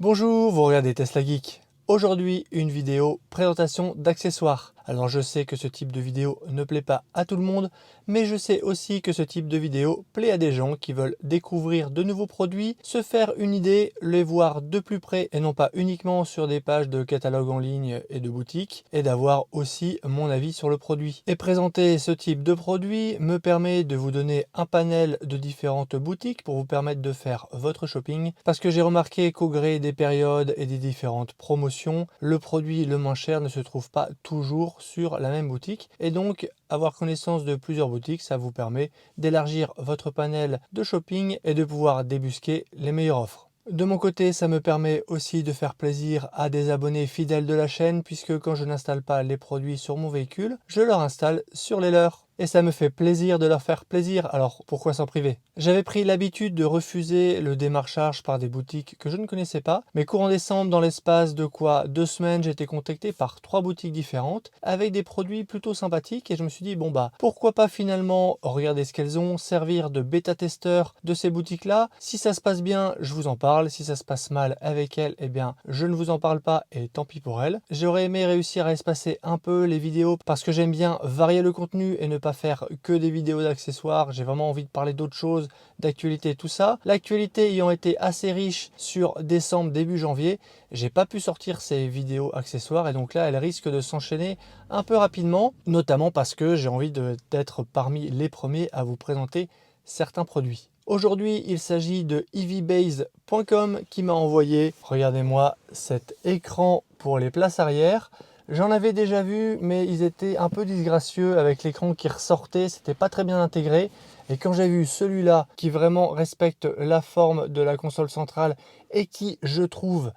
Bonjour, vous regardez Tesla Geek. Aujourd'hui, une vidéo présentation d'accessoires. Alors je sais que ce type de vidéo ne plaît pas à tout le monde, mais je sais aussi que ce type de vidéo plaît à des gens qui veulent découvrir de nouveaux produits, se faire une idée, les voir de plus près et non pas uniquement sur des pages de catalogue en ligne et de boutiques, et d'avoir aussi mon avis sur le produit. Et présenter ce type de produit me permet de vous donner un panel de différentes boutiques pour vous permettre de faire votre shopping, parce que j'ai remarqué qu'au gré des périodes et des différentes promotions, le produit le moins cher ne se trouve pas toujours sur la même boutique, et donc avoir connaissance de plusieurs boutiques, ça vous permet d'élargir votre panel de shopping et de pouvoir débusquer les meilleures offres. De mon côté, ça me permet aussi de faire plaisir à des abonnés fidèles de la chaîne, puisque quand je n'installe pas les produits sur mon véhicule, je leur installe sur les leurs. Et ça me fait plaisir de leur faire plaisir, alors pourquoi s'en priver? J'avais pris l'habitude de refuser le démarchage par des boutiques que je ne connaissais pas, mais courant décembre, dans l'espace de 2 semaines, j'ai été contacté par 3 boutiques différentes avec des produits plutôt sympathiques, et je me suis dit bon bah pourquoi pas finalement regarder ce qu'elles ont, servir de bêta-testeur de ces boutiques-là. Si ça se passe bien, je vous en parle. Si ça se passe mal avec elles, eh bien je ne vous en parle pas et tant pis pour elles. J'aurais aimé réussir à espacer un peu les vidéos parce que j'aime bien varier le contenu et ne pas faire que des vidéos d'accessoires. J'ai vraiment envie de parler d'autres choses, d'actualité, tout ça. L'actualité ayant été assez riche sur décembre, début janvier, j'ai pas pu sortir ces vidéos accessoires, et donc là elles risquent de s'enchaîner un peu rapidement, notamment parce que j'ai envie d'être parmi les premiers à vous présenter certains produits. Aujourd'hui, il s'agit de evbase.com qui m'a envoyé, regardez-moi, cet écran pour les places arrière. J'en avais déjà vu, mais ils étaient un peu disgracieux avec l'écran qui ressortait, c'était pas très bien intégré. Et quand j'ai vu celui-là qui vraiment respecte la forme de la console centrale et qui, je trouve,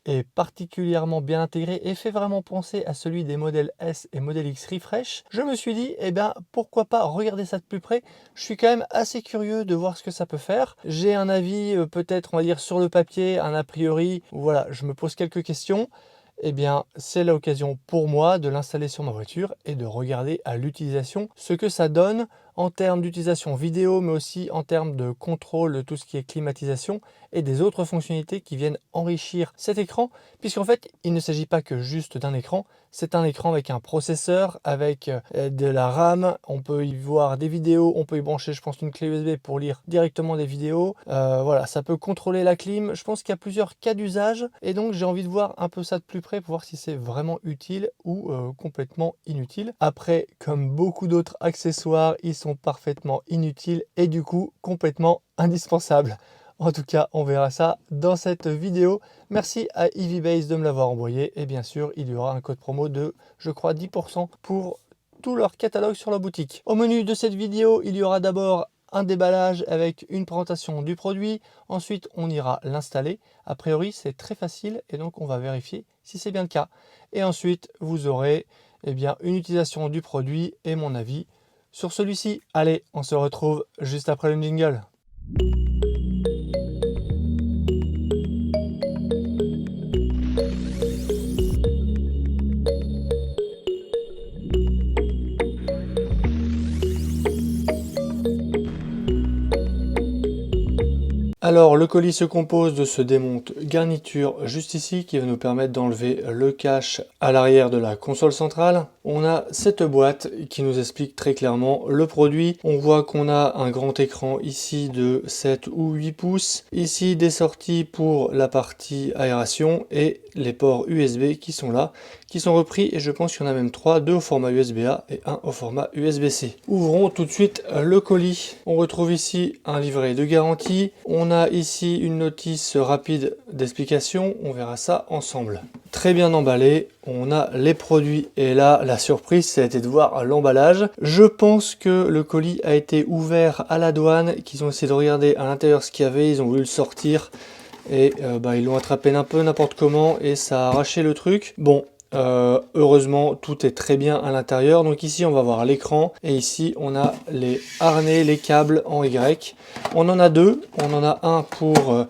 est particulièrement bien intégré et fait vraiment penser à celui des modèles S et modèle X Refresh, je me suis dit, eh bien, pourquoi pas regarder ça de plus près. Je suis quand même assez curieux de voir ce que ça peut faire. J'ai un avis, peut-être, on va dire, sur le papier, un a priori, voilà, je me pose quelques questions. Eh bien, c'est l'occasion pour moi de l'installer sur ma voiture et de regarder à l'utilisation ce que ça donne en termes d'utilisation vidéo, mais aussi en termes de contrôle de tout ce qui est climatisation et des autres fonctionnalités qui viennent enrichir cet écran, puisqu'en fait, il ne s'agit pas que juste d'un écran, c'est un écran avec un processeur, avec de la RAM, on peut y voir des vidéos, on peut y brancher, je pense, une clé USB pour lire directement des vidéos. Voilà, ça peut contrôler la clim, je pense qu'il y a plusieurs cas d'usage, et donc j'ai envie de voir un peu ça de plus près pour voir si c'est vraiment utile ou complètement inutile. Après, comme beaucoup d'autres accessoires, ils sont parfaitement inutiles et du coup complètement indispensables. En tout cas, on verra ça dans cette vidéo. Merci à evbase de me l'avoir envoyé, et bien sûr, il y aura un code promo de, je crois, 10% pour tout leur catalogue sur la boutique. Au menu de cette vidéo, il y aura d'abord un déballage avec une présentation du produit. Ensuite, on ira l'installer. A priori, c'est très facile et donc on va vérifier si c'est bien le cas. Et ensuite, vous aurez bien une utilisation du produit et mon avis sur celui-ci. Allez, on se retrouve juste après le jingle. Alors le colis se compose de ce démonte garniture juste ici qui va nous permettre d'enlever le cache à l'arrière de la console centrale. On a cette boîte qui nous explique très clairement le produit. On voit qu'on a un grand écran ici de 7 ou 8 pouces. Ici des sorties pour la partie aération et les ports USB qui sont là, qui sont repris, et je pense qu'il y en a même 3, 2 au format USB-A et 1 au format USB-C. Ouvrons tout de suite le colis. On retrouve ici un livret de garantie. On a ici une notice rapide d'explication, on verra ça ensemble. Très bien emballé, on a les produits, et là la surprise ça a été de voir l'emballage. Je pense que le colis a été ouvert à la douane, qu'ils ont essayé de regarder à l'intérieur ce qu'il y avait, ils ont voulu le sortir et ils l'ont attrapé un peu n'importe comment et ça a arraché le truc. Bon, heureusement tout est très bien à l'intérieur. Donc ici on va voir l'écran et ici on a les harnais, les câbles en Y. On en a deux, on en a un pour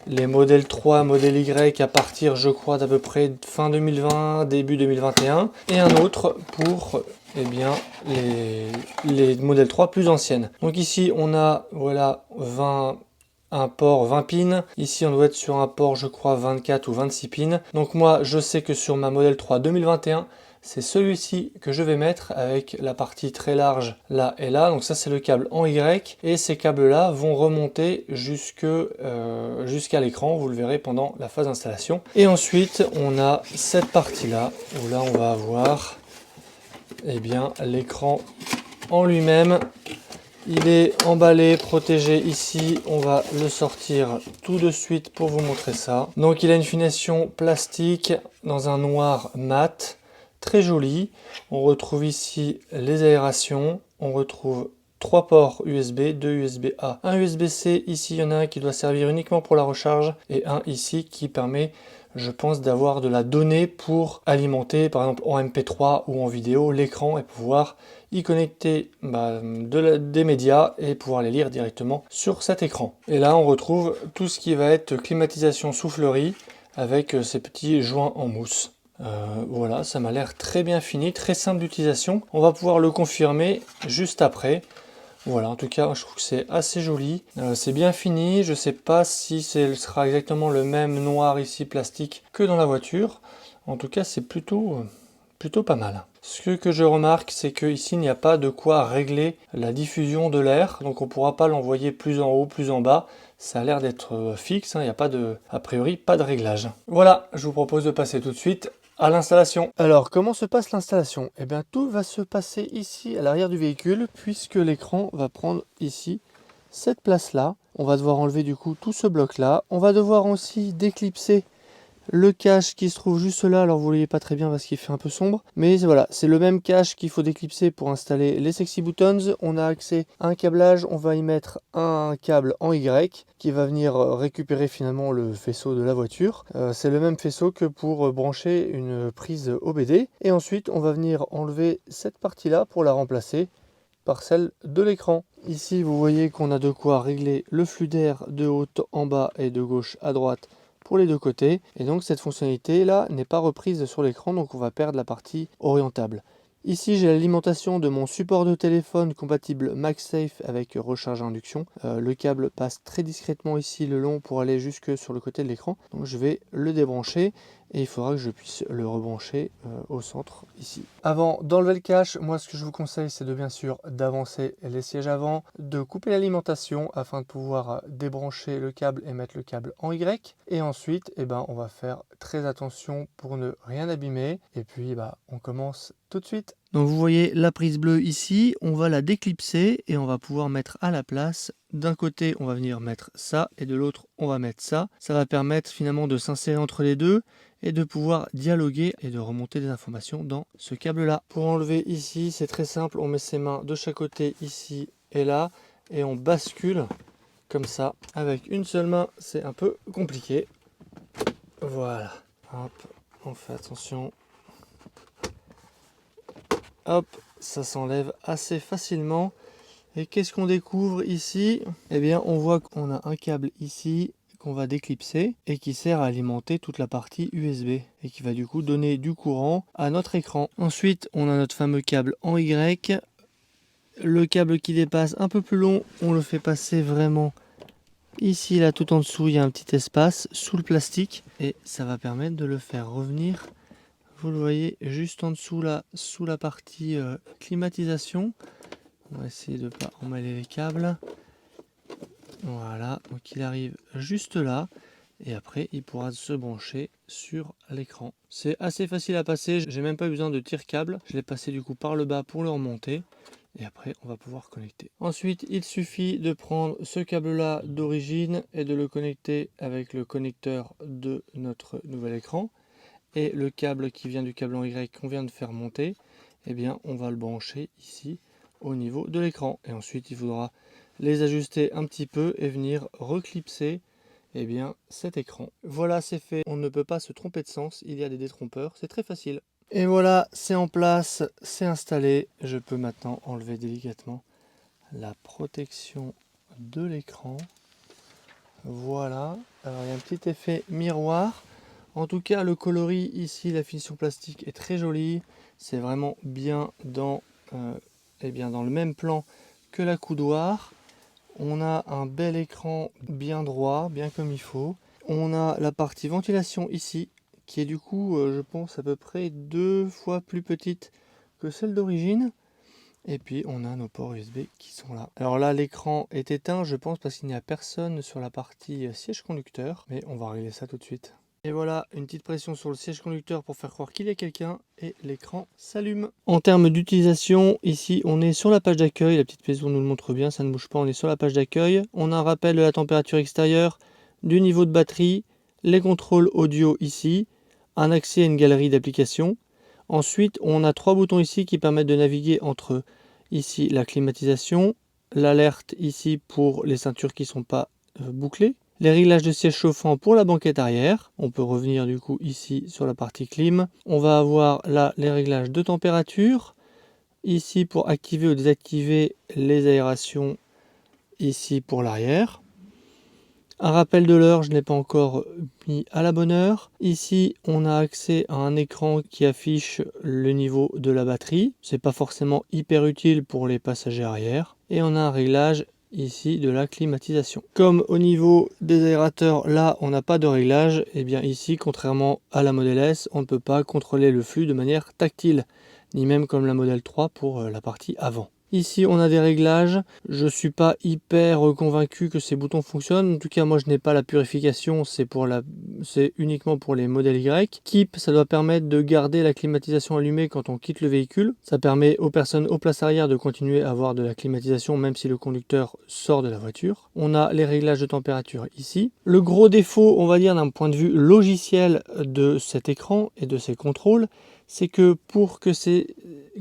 les modèles 3, modèle Y à partir je crois d'à peu près fin 2020, début 2021, et un autre pour les modèles 3 plus anciennes. Donc ici on a voilà 20 un port 20 pins. Ici, on doit être sur un port, je crois, 24 ou 26 pins. Donc moi, je sais que sur ma Model 3 2021, c'est celui-ci que je vais mettre avec la partie très large là et là. Donc ça, c'est le câble en Y. Et ces câbles-là vont remonter jusqu'à l'écran. Vous le verrez pendant la phase d'installation. Et ensuite, on a cette partie-là où là, on va avoir eh bien, l'écran en lui-même. Il est emballé, protégé ici, on va le sortir tout de suite pour vous montrer ça. Donc il a une finition plastique dans un noir mat, très joli. On retrouve ici les aérations, on retrouve 3 ports USB, 2 USB-A, un USB-C. Ici il y en a un qui doit servir uniquement pour la recharge et un ici qui permet, je pense, d'avoir de la donnée pour alimenter par exemple en MP3 ou en vidéo l'écran et pouvoir y connecter des médias et pouvoir les lire directement sur cet écran. Et là on retrouve tout ce qui va être climatisation soufflerie avec ces petits joints en mousse. Voilà, ça m'a l'air très bien fini, très simple d'utilisation. On va pouvoir le confirmer juste après. Voilà, en tout cas, je trouve que c'est assez joli. C'est bien fini. Je ne sais pas si ce sera exactement le même noir ici plastique que dans la voiture. En tout cas, c'est plutôt pas mal. Ce que je remarque, c'est qu'ici, il n'y a pas de quoi régler la diffusion de l'air. Donc, on ne pourra pas l'envoyer plus en haut, plus en bas. Ça a l'air d'être fixe. Il n'y a pas a priori, pas de réglage. Voilà, je vous propose de passer tout de suite à l'installation. Alors, comment se passe l'installation? Eh bien, tout va se passer ici à l'arrière du véhicule, puisque l'écran va prendre ici cette place-là. On va devoir enlever du coup tout ce bloc-là. On va devoir aussi déclipser le cache qui se trouve juste là. Alors, vous ne voyez pas très bien parce qu'il fait un peu sombre. Mais voilà, c'est le même cache qu'il faut déclipser pour installer les Sexy Buttons. On a accès à un câblage. On va y mettre un câble en Y qui va venir récupérer finalement le faisceau de la voiture. C'est le même faisceau que pour brancher une prise OBD. Et ensuite, on va venir enlever cette partie-là pour la remplacer par celle de l'écran. Ici, vous voyez qu'on a de quoi régler le flux d'air de haut en bas et de gauche à droite pour les deux côtés. Et donc, cette fonctionnalité-là n'est pas reprise sur l'écran, donc on va perdre la partie orientable. Ici, j'ai l'alimentation de mon support de téléphone compatible MagSafe avec recharge à induction. Le câble passe très discrètement ici le long pour aller jusque sur le côté de l'écran. Donc, je vais le débrancher et il faudra que je puisse le rebrancher au centre ici. Avant d'enlever le cache, moi ce que je vous conseille, c'est de bien sûr d'avancer les sièges avant, de couper l'alimentation afin de pouvoir débrancher le câble et mettre le câble en Y. Et ensuite, on va faire très attention pour ne rien abîmer. Et puis, on commence tout de suite. Donc vous voyez la prise bleue ici, on va la déclipser et on va pouvoir mettre à la place. D'un côté, on va venir mettre ça et de l'autre, on va mettre ça. Ça va permettre finalement de s'insérer entre les deux et de pouvoir dialoguer et de remonter des informations dans ce câble-là. Pour enlever ici, c'est très simple, on met ses mains de chaque côté ici et là et on bascule comme ça. Avec une seule main, c'est un peu compliqué. Voilà. Hop, on fait attention. Hop, ça s'enlève assez facilement. Et qu'est-ce qu'on découvre ici? Eh bien, on voit qu'on a un câble ici qu'on va déclipser et qui sert à alimenter toute la partie USB et qui va du coup donner du courant à notre écran. Ensuite, on a notre fameux câble en Y. Le câble qui dépasse un peu plus long, on le fait passer vraiment ici, là, tout en dessous, il y a un petit espace sous le plastique et ça va permettre de le faire revenir. Vous le voyez juste en dessous là, sous la partie climatisation. On va essayer de ne pas emmêler les câbles. Voilà, donc il arrive juste là. Et après, il pourra se brancher sur l'écran. C'est assez facile à passer. J'ai même pas eu besoin de tire-câble. Je l'ai passé du coup par le bas pour le remonter. Et après, on va pouvoir connecter. Ensuite, il suffit de prendre ce câble-là d'origine et de le connecter avec le connecteur de notre nouvel écran. Et le câble qui vient du câble en Y qu'on vient de faire monter, eh bien, on va le brancher ici au niveau de l'écran. Et ensuite, il faudra les ajuster un petit peu et venir reclipser cet écran. Voilà, c'est fait. On ne peut pas se tromper de sens. Il y a des détrompeurs. C'est très facile. Et voilà, c'est en place, c'est installé. Je peux maintenant enlever délicatement la protection de l'écran. Voilà. Alors, il y a un petit effet miroir. En tout cas, le coloris ici, la finition plastique est très jolie. C'est vraiment bien dans le même plan que la coudoir. On a un bel écran bien droit, bien comme il faut. On a la partie ventilation ici, qui est du coup, je pense, à peu près 2 fois plus petite que celle d'origine. Et puis on a nos ports USB qui sont là. Alors là, l'écran est éteint, je pense, parce qu'il n'y a personne sur la partie siège conducteur. Mais on va régler ça tout de suite. Et voilà, une petite pression sur le siège conducteur pour faire croire qu'il y a quelqu'un et l'écran s'allume. En termes d'utilisation, ici on est sur la page d'accueil, la petite maison nous le montre bien, ça ne bouge pas, on est sur la page d'accueil. On a un rappel de la température extérieure, du niveau de batterie, les contrôles audio ici, un accès à une galerie d'applications. Ensuite, on a 3 boutons ici qui permettent de naviguer entre ici la climatisation, l'alerte ici pour les ceintures qui ne sont pas bouclées, les réglages de siège chauffant pour la banquette arrière. On peut revenir du coup ici sur la partie clim. On va avoir là les réglages de température. Ici pour activer ou désactiver les aérations. Ici pour l'arrière. Un rappel de l'heure, je ne l'ai pas encore mis à la bonne heure. Ici, on a accès à un écran qui affiche le niveau de la batterie. C'est pas forcément hyper utile pour les passagers arrière. Et on a un réglage ici de la climatisation. Comme au niveau des aérateurs, là on n'a pas de réglage, et bien ici, contrairement à la Model S, on ne peut pas contrôler le flux de manière tactile, ni même comme la Model 3 pour la partie avant. Ici on a des réglages, je suis pas hyper convaincu que ces boutons fonctionnent, en tout cas moi je n'ai pas la purification, c'est uniquement pour les modèles Y. Keep, ça doit permettre de garder la climatisation allumée quand on quitte le véhicule, ça permet aux personnes aux places arrière de continuer à avoir de la climatisation même si le conducteur sort de la voiture. On a les réglages de température ici. Le gros défaut, on va dire d'un point de vue logiciel de cet écran et de ces contrôles, c'est que pour que ces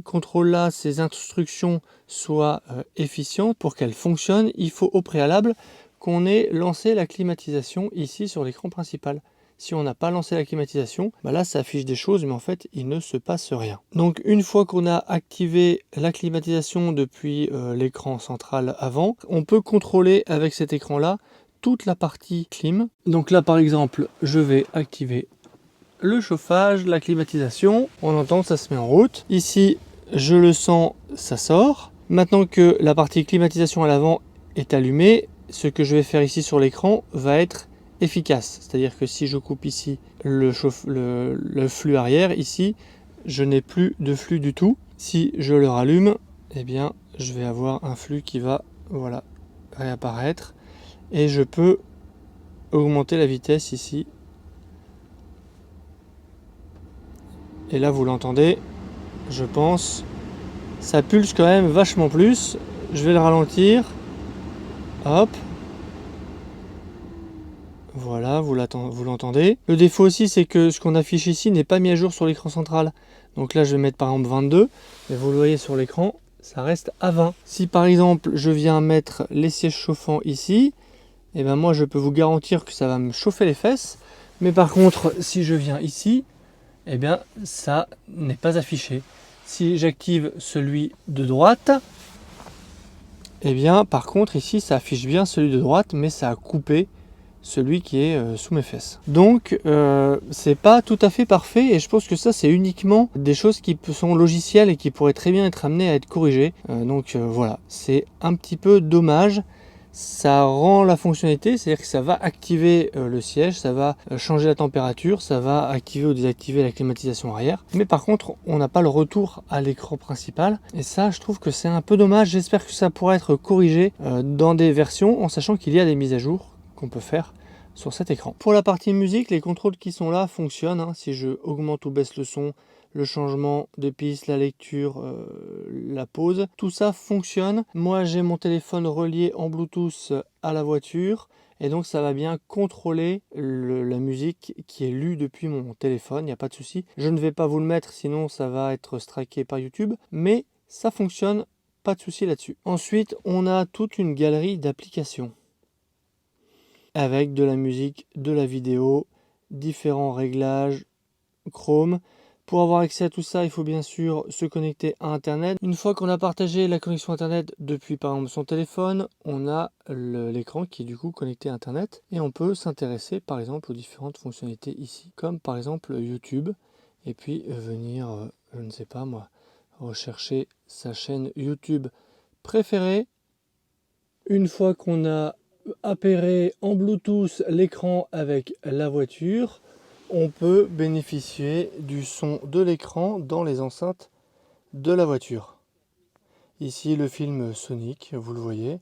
contrôles-là, ces instructions soient efficientes, pour qu'elles fonctionnent, il faut au préalable qu'on ait lancé la climatisation ici sur l'écran principal. Si on n'a pas lancé la climatisation, bah là ça affiche des choses, mais en fait il ne se passe rien. Donc une fois qu'on a activé la climatisation depuis l'écran central avant, on peut contrôler avec cet écran-là toute la partie clim. Donc là par exemple, je vais activer le chauffage, la climatisation, on entend ça se met en route. Ici, je le sens, ça sort. Maintenant que la partie climatisation à l'avant est allumée, ce que je vais faire ici sur l'écran va être efficace. C'est-à-dire que si je coupe ici le flux arrière, ici, je n'ai plus de flux du tout. Si je le rallume, eh bien, je vais avoir un flux qui va, voilà, réapparaître. Et je peux augmenter la vitesse ici. Et là, vous l'entendez, je pense, ça pulse quand même vachement plus. Je vais le ralentir. Hop. Voilà, vous l'entendez. Le défaut aussi, c'est que ce qu'on affiche ici n'est pas mis à jour sur l'écran central. Donc là, je vais mettre par exemple 22. Et vous le voyez sur l'écran, ça reste à 20. Si par exemple, je viens mettre les sièges chauffants ici, et ben moi, je peux vous garantir que ça va me chauffer les fesses. Mais par contre, si je viens ici, eh bien ça n'est pas affiché. Si j'active celui de droite, eh bien par contre ici ça affiche bien celui de droite, mais ça a coupé celui qui est sous mes fesses. Donc c'est pas tout à fait parfait, et je pense que ça c'est uniquement des choses qui sont logicielles et qui pourraient très bien être amenées à être corrigées. Voilà, c'est un petit peu dommage. Ça rend la fonctionnalité, c'est-à-dire que ça va activer le siège, ça va changer la température, ça va activer ou désactiver la climatisation arrière. Mais par contre, on n'a pas le retour à l'écran principal. Et ça, je trouve que c'est un peu dommage. J'espère que ça pourra être corrigé dans des versions, en sachant qu'il y a des mises à jour qu'on peut faire sur cet écran. Pour la partie musique, les contrôles qui sont là fonctionnent. Hein. Si je augmente ou baisse le son, le changement de piste, la lecture, la pause, tout ça fonctionne. Moi j'ai mon téléphone relié en Bluetooth à la voiture, et donc ça va bien contrôler la musique qui est lue depuis mon téléphone, il n'y a pas de souci. Je ne vais pas vous le mettre, sinon ça va être striké par YouTube, mais ça fonctionne, pas de souci là-dessus. Ensuite, on a toute une galerie d'applications avec de la musique, de la vidéo, différents réglages, Chrome. Pour avoir accès à tout ça, il faut bien sûr se connecter à Internet. Une fois qu'on a partagé la connexion Internet depuis par exemple son téléphone, on a l'écran qui est du coup connecté à Internet, et on peut s'intéresser par exemple aux différentes fonctionnalités ici, comme par exemple YouTube, et puis venir, je ne sais pas moi, rechercher sa chaîne YouTube préférée. Une fois qu'on a appairé en Bluetooth l'écran avec la voiture, on peut bénéficier du son de l'écran dans les enceintes de la voiture. Ici le film Sonic, vous le voyez.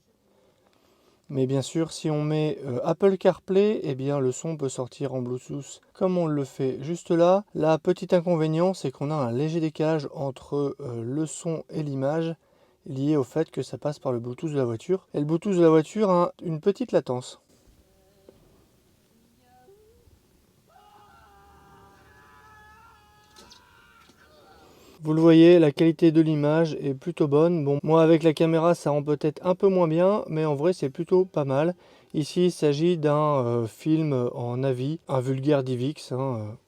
Mais bien sûr, si on met Apple CarPlay, eh bien le son peut sortir en Bluetooth comme on le fait juste là. La petite inconvénient, c'est qu'on a un léger décalage entre le son et l'image lié au fait que ça passe par le Bluetooth de la voiture. Et le Bluetooth de la voiture a une petite latence. Vous le voyez, la qualité de l'image est plutôt bonne. Bon, moi avec la caméra ça rend peut-être un peu moins bien, mais en vrai c'est plutôt pas mal. Ici il s'agit d'un film en AVI, un vulgaire DivX,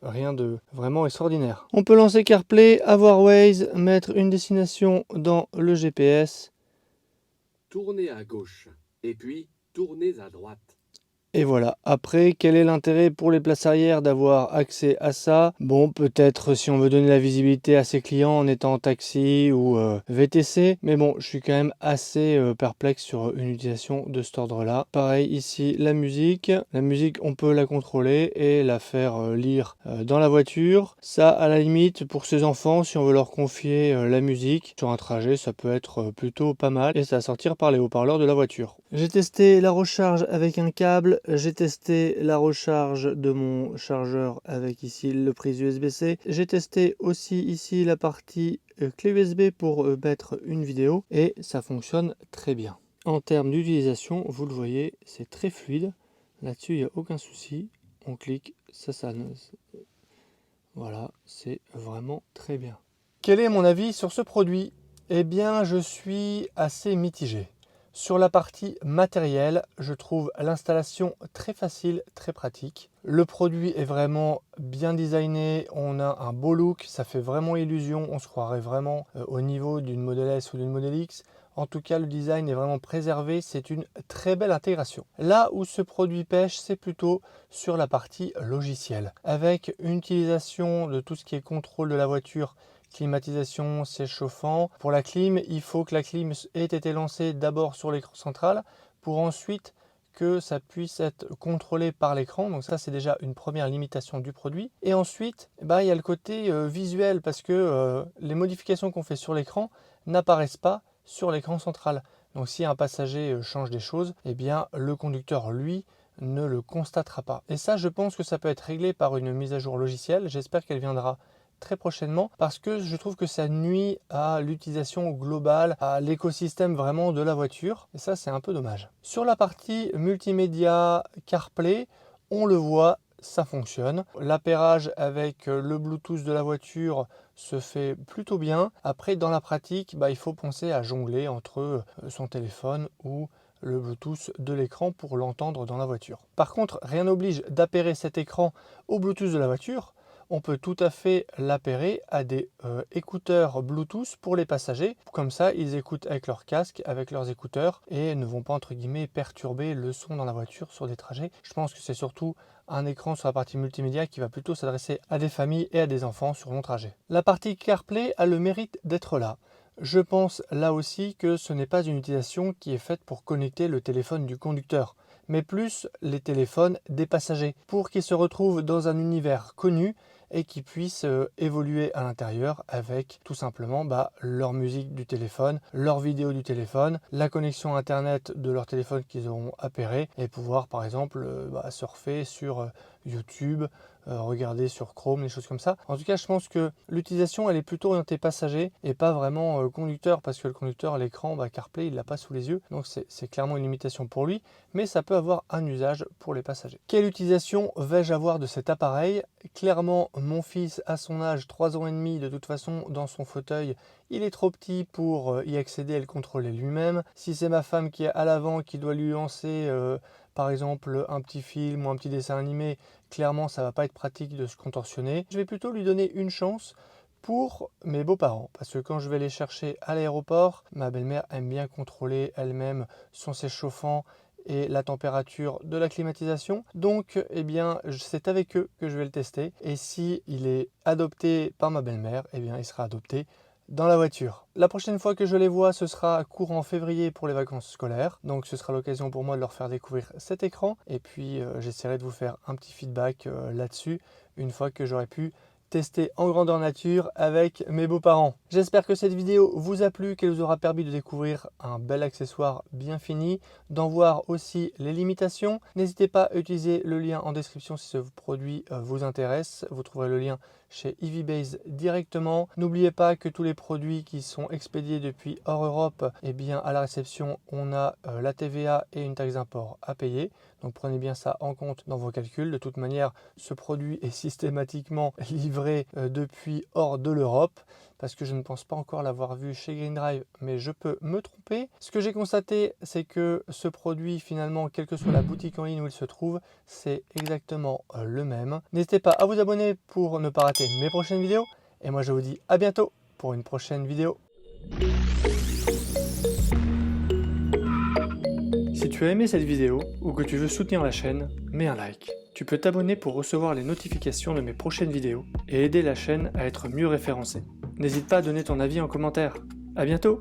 rien de vraiment extraordinaire. On peut lancer CarPlay, avoir Waze, mettre une destination dans le GPS. Tournez à gauche, et puis tournez à droite. Et voilà. Après, quel est l'intérêt pour les places arrière d'avoir accès à ça? Bon, peut-être si on veut donner la visibilité à ses clients en étant en taxi ou VTC, mais bon, je suis quand même assez perplexe sur une utilisation de cet ordre-là. Pareil, ici, la musique. La musique, on peut la contrôler et la faire lire dans la voiture. Ça, à la limite, pour ses enfants, si on veut leur confier la musique sur un trajet, ça peut être plutôt pas mal et ça va sortir par les haut-parleurs de la voiture. J'ai testé la recharge avec un câble, j'ai testé la recharge de mon chargeur avec ici le prise USB-C. J'ai testé aussi ici la partie clé USB pour mettre une vidéo et ça fonctionne très bien. En termes d'utilisation, vous le voyez, c'est très fluide. Là-dessus, il n'y a aucun souci. On clique, ça sonne. Voilà, c'est vraiment très bien. Quel est mon avis sur ce produit? Eh bien, je suis assez mitigé. Sur la partie matérielle, je trouve l'installation très facile, très pratique. Le produit est vraiment bien designé, on a un beau look, ça fait vraiment illusion, on se croirait vraiment au niveau d'une Model S ou d'une Model X. En tout cas, le design est vraiment préservé, c'est une très belle intégration. Là où ce produit pêche, c'est plutôt sur la partie logicielle, avec une utilisation de tout ce qui est contrôle de la voiture, climatisation, siège chauffant. Pour la clim, il faut que la clim ait été lancée d'abord sur l'écran central pour ensuite que ça puisse être contrôlé par l'écran. Donc ça, c'est déjà une première limitation du produit. Et ensuite, il y a le côté visuel parce que les modifications qu'on fait sur l'écran n'apparaissent pas sur l'écran central. Donc si un passager change des choses, eh bien le conducteur, lui, ne le constatera pas. Et ça, je pense que ça peut être réglé par une mise à jour logicielle. J'espère qu'elle viendra très prochainement parce que je trouve que ça nuit à l'utilisation globale, à l'écosystème vraiment de la voiture et ça c'est un peu dommage. Sur la partie multimédia CarPlay, on le voit, ça fonctionne. L'appairage avec le Bluetooth de la voiture se fait plutôt bien. Après dans la pratique, il faut penser à jongler entre son téléphone ou le Bluetooth de l'écran pour l'entendre dans la voiture. Par contre, rien n'oblige d'appairer cet écran au Bluetooth de la voiture. On peut tout à fait l'appairer à des écouteurs Bluetooth pour les passagers. Comme ça, ils écoutent avec leur casque, avec leurs écouteurs et ne vont pas entre guillemets perturber le son dans la voiture sur des trajets. Je pense que c'est surtout un écran sur la partie multimédia qui va plutôt s'adresser à des familles et à des enfants sur long trajet. La partie CarPlay a le mérite d'être là. Je pense là aussi que ce n'est pas une utilisation qui est faite pour connecter le téléphone du conducteur, mais plus les téléphones des passagers, pour qu'ils se retrouvent dans un univers connu et qui puissent évoluer à l'intérieur avec tout simplement leur musique du téléphone, leur vidéo du téléphone, la connexion internet de leur téléphone qu'ils auront appairé et pouvoir par exemple surfer sur YouTube, regarder sur Chrome, des choses comme ça. En tout cas, je pense que l'utilisation elle est plutôt orientée passager et pas vraiment conducteur parce que le conducteur, l'écran, CarPlay, il l'a pas sous les yeux. Donc c'est clairement une limitation pour lui, mais ça peut avoir un usage pour les passagers. Quelle utilisation vais-je avoir de cet appareil? Clairement, mon fils à son âge, 3 ans et demi, de toute façon, dans son fauteuil, il est trop petit pour y accéder et le contrôler lui-même. Si c'est ma femme qui est à l'avant, qui doit lui lancer par exemple un petit film ou un petit dessin animé, clairement ça va pas être pratique de se contorsionner. Je vais plutôt lui donner une chance pour mes beaux-parents, parce que quand je vais les chercher à l'aéroport, ma belle-mère aime bien contrôler elle-même son siège chauffant et la température de la climatisation. Donc, c'est avec eux que je vais le tester. Et si il est adopté par ma belle-mère, il sera adopté dans la voiture. La prochaine fois que je les vois, ce sera courant février pour les vacances scolaires. Donc ce sera l'occasion pour moi de leur faire découvrir cet écran. Et puis j'essaierai de vous faire un petit feedback là-dessus une fois que j'aurai pu tester en grandeur nature avec mes beaux-parents. J'espère que cette vidéo vous a plu, qu'elle vous aura permis de découvrir un bel accessoire bien fini, d'en voir aussi les limitations. N'hésitez pas à utiliser le lien en description si ce produit vous intéresse. Vous trouverez le lien chez Eevee-Base directement. N'oubliez pas que tous les produits qui sont expédiés depuis hors Europe, eh bien à la réception, on a la TVA et une taxe d'import à payer. Donc prenez bien ça en compte dans vos calculs. De toute manière, ce produit est systématiquement livré depuis hors de l'Europe, parce que je ne pense pas encore l'avoir vu chez Green Drive, mais je peux me tromper. Ce que j'ai constaté, c'est que ce produit, finalement, quelle que soit la boutique en ligne où il se trouve, c'est exactement le même. N'hésitez pas à vous abonner pour ne pas rater mes prochaines vidéos. Et moi, je vous dis à bientôt pour une prochaine vidéo. Si tu as aimé cette vidéo ou que tu veux soutenir la chaîne, mets un like. Tu peux t'abonner pour recevoir les notifications de mes prochaines vidéos et aider la chaîne à être mieux référencée. N'hésite pas à donner ton avis en commentaire. À bientôt!